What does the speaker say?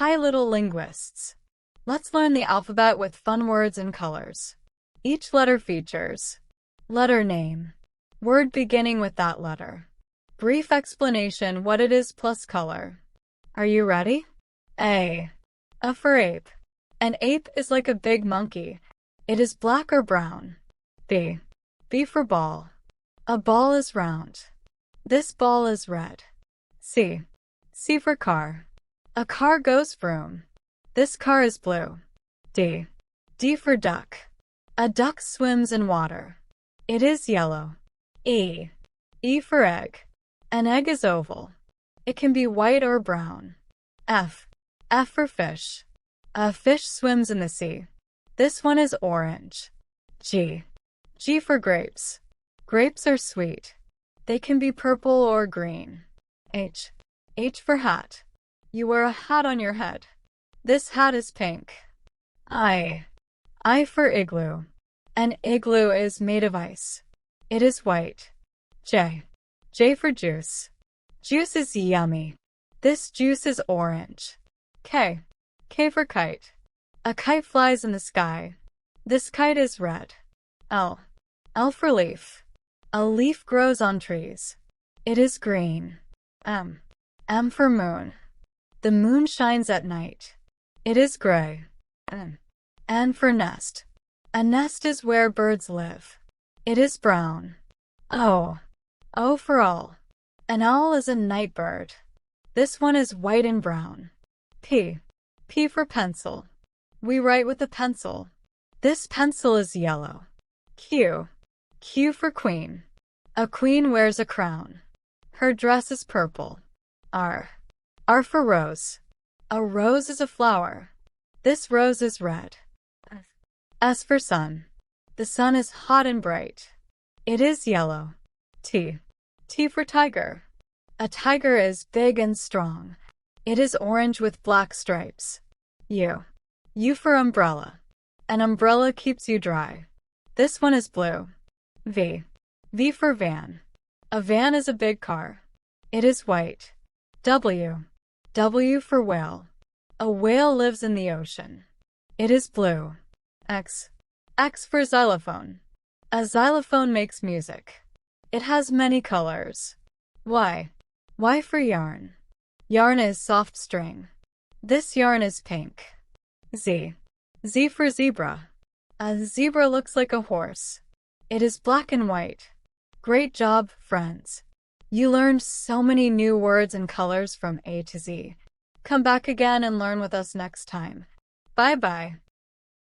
Hi, little linguists. Let's learn the alphabet with fun words and colors. Each letter features letter name, word beginning with that letter, brief explanation what it is plus color. Are you ready? A for ape. An ape is like a big monkey. It is black or brown. B for ball. A ball is round. This ball is red. C for car. A car goes vroom. This car is blue. D for duck. A duck swims in water. It is yellow. E for egg. An egg is oval. It can be white or brown. F for fish. A fish swims in the sea. This one is orange. G for grapes. Grapes are sweet. They can be purple or green. H for hat. You wear a hat on your head. This hat is pink. I for igloo. An igloo is made of ice. It is white. J for juice. Juice is yummy. This juice is orange. K for kite. A kite flies in the sky. This kite is red. L for leaf. A leaf grows on trees. It is green. M for moon. The moon shines at night. It is gray. N for nest. A nest is where birds live. It is brown. O for owl. An owl is a night bird. This one is white and brown. P for pencil. We write with a pencil. This pencil is yellow. Q for queen. A queen wears a crown. Her dress is purple. R for rose. A rose is a flower. This rose is red. S for sun. The sun is hot and bright. It is yellow. T for tiger. A tiger is big and strong. It is orange with black stripes. U for umbrella. An umbrella keeps you dry. This one is blue. V for van. A van is a big car. It is white. W for whale. A whale lives in the ocean. It is blue. X for xylophone. A xylophone makes music. It has many colors. Y for yarn. Yarn is soft string. This yarn is pink. Z for zebra. A zebra looks like a horse. It is black and white. Great job, friends. You learned so many new words and colors from A to Z. Come back again and learn with us next time. Bye-bye.